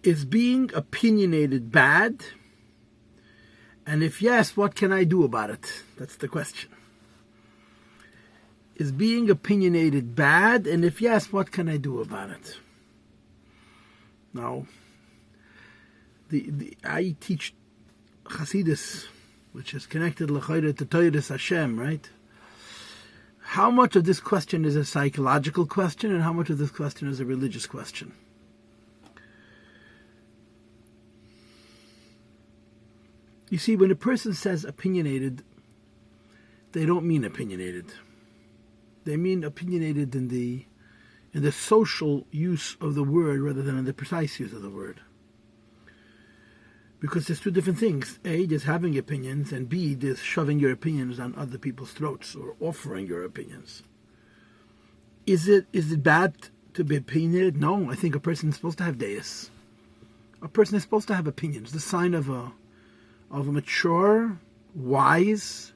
Is being opinionated bad? And if yes, what can I do about it? That's the question. Is being opinionated bad? And if yes, what can I do about it? Now, I teach Chassidus, which is connected lyhadus to Toydas Hashem, right? How much of this question is a psychological question and how much of this question is a religious question? You see, when a person says opinionated, they don't mean opinionated. They mean opinionated in the social use of the word rather than in the precise use of the word. Because there's two different things. A, there's having opinions, and B, there's shoving your opinions on other people's throats or offering your opinions. Is it bad to be opinionated? No, I think a person is supposed to have deis. A person is supposed to have opinions. The sign of a mature, wise,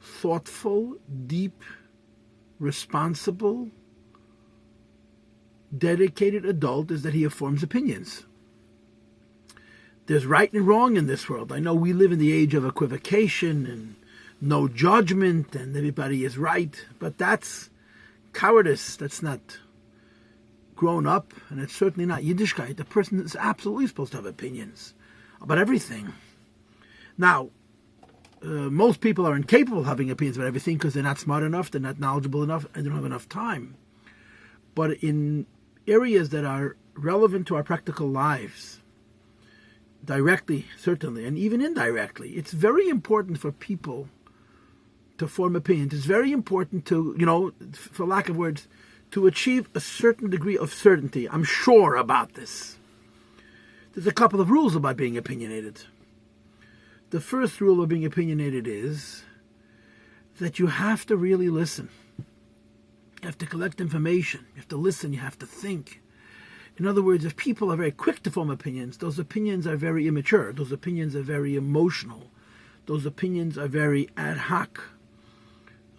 thoughtful, deep, responsible, dedicated adult is that he forms opinions. There's right and wrong in this world. I know we live in the age of equivocation and no judgment and everybody is right, but that's cowardice. That's not grown up, and it's certainly not Yiddishkeit. The person is absolutely supposed to have opinions about everything. Now, most people are incapable of having opinions about everything because they're not smart enough, they're not knowledgeable enough, and they don't have enough time. But in areas that are relevant to our practical lives, directly, certainly, and even indirectly, it's very important for people to form opinions. It's very important to, for lack of words, to achieve a certain degree of certainty. I'm sure about this. There's a couple of rules about being opinionated. The first rule of being opinionated is that you have to really listen. You have to collect information. You have to listen. You have to think. In other words, if people are very quick to form opinions, those opinions are very immature. Those opinions are very emotional. Those opinions are very ad hoc.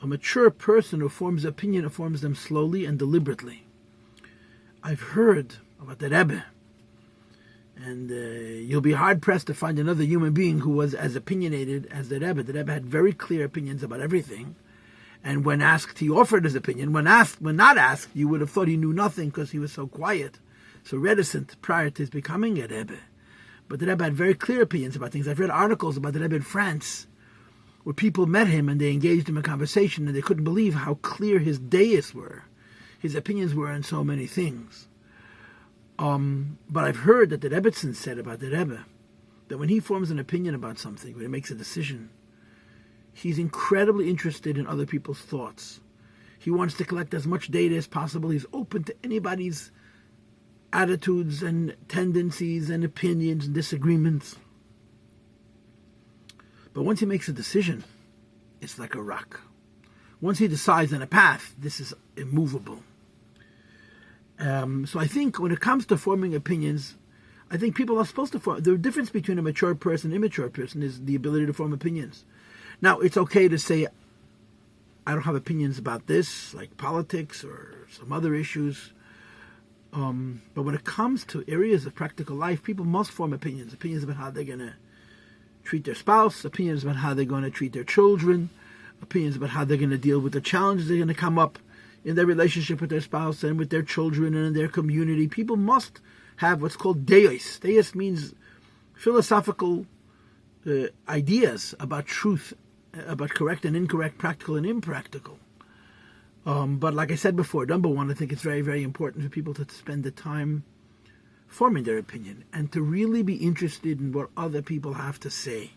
A mature person who forms an opinion forms them slowly and deliberately. I've heard about the Rebbe, and you'll be hard-pressed to find another human being who was as opinionated as the Rebbe. The Rebbe had very clear opinions about everything, and when asked, he offered his opinion. When not asked, you would have thought he knew nothing because he was so quiet, so reticent prior to his becoming a Rebbe. But the Rebbe had very clear opinions about things. I've read articles about the Rebbe in France, where people met him and they engaged him in conversation and they couldn't believe how clear his deis were, his opinions were on so many things. But I've heard that the Rebbetzin said about the Rebbe that when he forms an opinion about something, when he makes a decision, he's incredibly interested in other people's thoughts. He wants to collect as much data as possible. He's open to anybody's attitudes and tendencies and opinions and disagreements. But once he makes a decision, it's like a rock. Once he decides on a path, this is immovable. So I think when it comes to forming opinions, I think people are supposed to form. The difference between a mature person and an immature person is the ability to form opinions. Now, it's okay to say, I don't have opinions about this, like politics or some other issues. But when it comes to areas of practical life, people must form opinions. Opinions about how they're going to treat their spouse, opinions about how they're going to treat their children, opinions about how they're going to deal with the challenges that are going to come up in their relationship with their spouse and with their children and in their community. People must have what's called deis. Deis means philosophical ideas about truth, about correct and incorrect, practical and impractical. But like I said before, number one, I think it's very, very important for people to spend the time forming their opinion and to really be interested in what other people have to say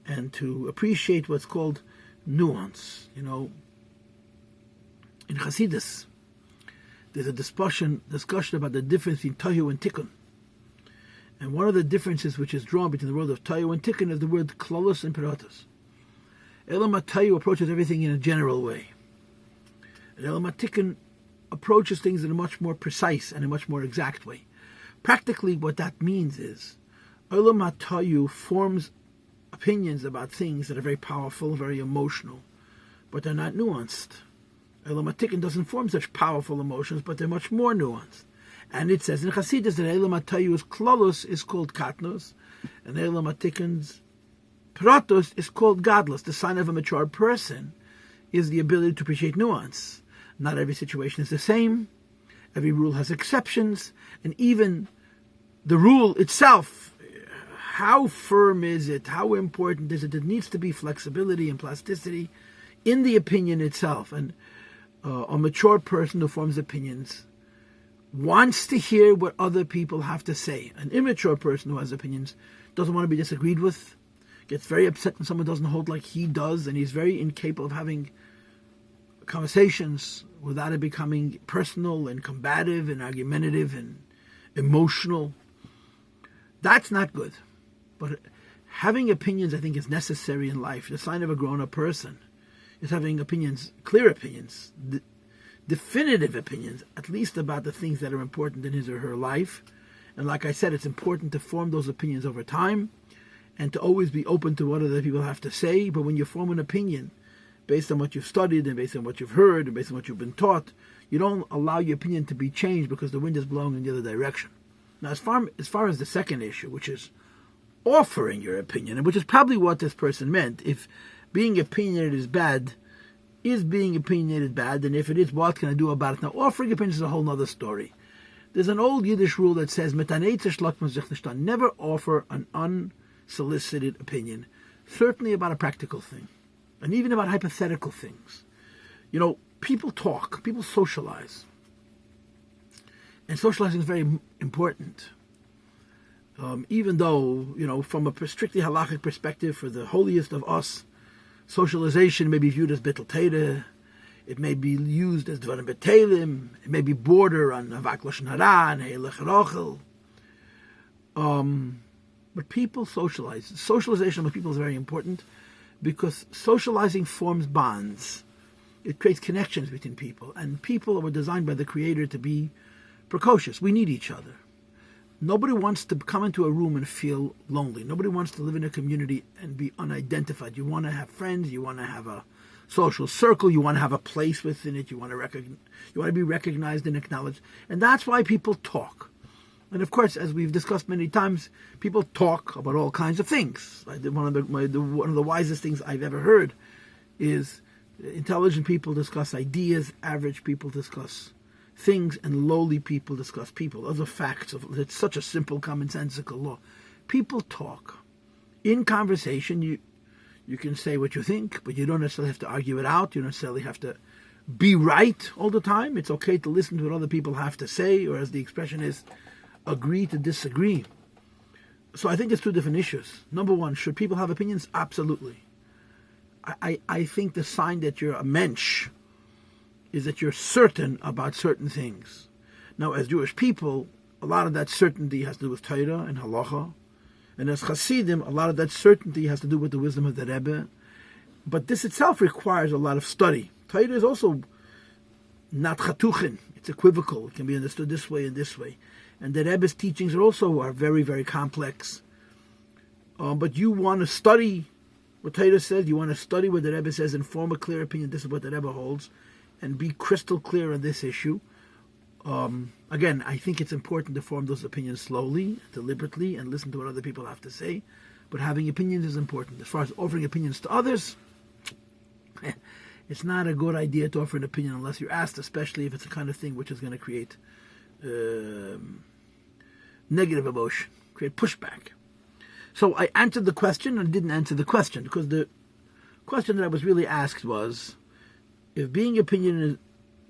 and to appreciate what's called nuance. In Chassidus, there's a discussion about the difference between Tohu and Tikkun. And one of the differences which is drawn between the world of Tohu and Tikkun is the word Klolos and Peratos. Elam HaTohu approaches everything in a general way. And Elam HaTikkun approaches things in a much more precise and a much more exact way. Practically, what that means is Elam HaTohu forms opinions about things that are very powerful, very emotional, but they're not nuanced. Elam HaTikkun doesn't form such powerful emotions, but they're much more nuanced. And it says in Chassidus that Eilam HaTayus Klolus is called Katnus, and Eilam HaTikkun's Pratus is called Gadlus. The sign of a mature person is the ability to appreciate nuance. Not every situation is the same. Every rule has exceptions. And even the rule itself, how firm is it? How important is it? It needs to be flexibility and plasticity in the opinion itself. And a mature person who forms opinions wants to hear what other people have to say. An immature person who has opinions doesn't want to be disagreed with, gets very upset when someone doesn't hold like he does, and he's very incapable of having conversations without it becoming personal and combative and argumentative and emotional. That's not good. But having opinions, I think, is necessary in life. The sign of a grown-up person is having opinions, clear opinions, definitive opinions, at least about the things that are important in his or her life. And like I said, it's important to form those opinions over time and to always be open to what other people have to say. But when you form an opinion based on what you've studied and based on what you've heard and based on what you've been taught, you don't allow your opinion to be changed because the wind is blowing in the other direction. Now, as far as the second issue, which is offering your opinion, and which is probably what this person meant, if being opinionated is bad, is being opinionated bad, and if it is, what can I do about it? Now, offering opinions is a whole other story. There's an old Yiddish rule that says, never offer an unsolicited opinion, certainly about a practical thing, and even about hypothetical things. You know, people talk, people socialize, and socializing is very important. Even though, you know, from a strictly halachic perspective, for the holiest of us, socialization may be viewed as bittul Torah, it may be used as dvarim betelim, it may be border on avak lashon hara and heilech rochel. But people socialize. Socialization with people is very important because socializing forms bonds. It creates connections between people, and people were designed by the Creator to be precocious. We need each other. Nobody wants to come into a room and feel lonely. Nobody wants to live in a community and be unidentified. You want to have friends. You want to have a social circle. You want to have a place within it. You want to be recognized and acknowledged. And that's why people talk. And of course, as we've discussed many times, people talk about all kinds of things. One of the wisest things I've ever heard is intelligent people discuss ideas, average people discuss things, and lowly people discuss people. Those are facts. It's such a simple, commonsensical law. People talk. In conversation, you can say what you think, but you don't necessarily have to argue it out. You don't necessarily have to be right all the time. It's okay to listen to what other people have to say, or as the expression is, agree to disagree. So I think there's two different issues. Number one, should people have opinions? Absolutely. I think the sign that you're a mensch is that you're certain about certain things. Now, as Jewish people, a lot of that certainty has to do with Torah and halacha. And as Hasidim, a lot of that certainty has to do with the wisdom of the Rebbe. But this itself requires a lot of study. Torah is also not chatuchin. It's equivocal. It can be understood this way and this way. And the Rebbe's teachings are very, very complex. But you want to study what Torah says. You want to study what the Rebbe says and form a clear opinion. This is what the Rebbe holds. And be crystal clear on this issue. Again, I think it's important to form those opinions slowly, deliberately, and listen to what other people have to say. But having opinions is important. As far as offering opinions to others, it's not a good idea to offer an opinion unless you're asked, especially if it's the kind of thing which is going to create negative emotion, create pushback. So I answered the question and didn't answer the question, because the question that I was really asked was, if being opinionated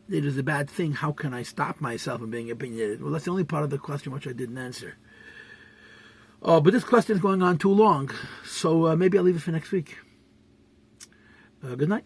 is a bad thing, how can I stop myself from being opinionated? Well, that's the only part of the question which I didn't answer. But this question is going on too long, so maybe I'll leave it for next week. Good night.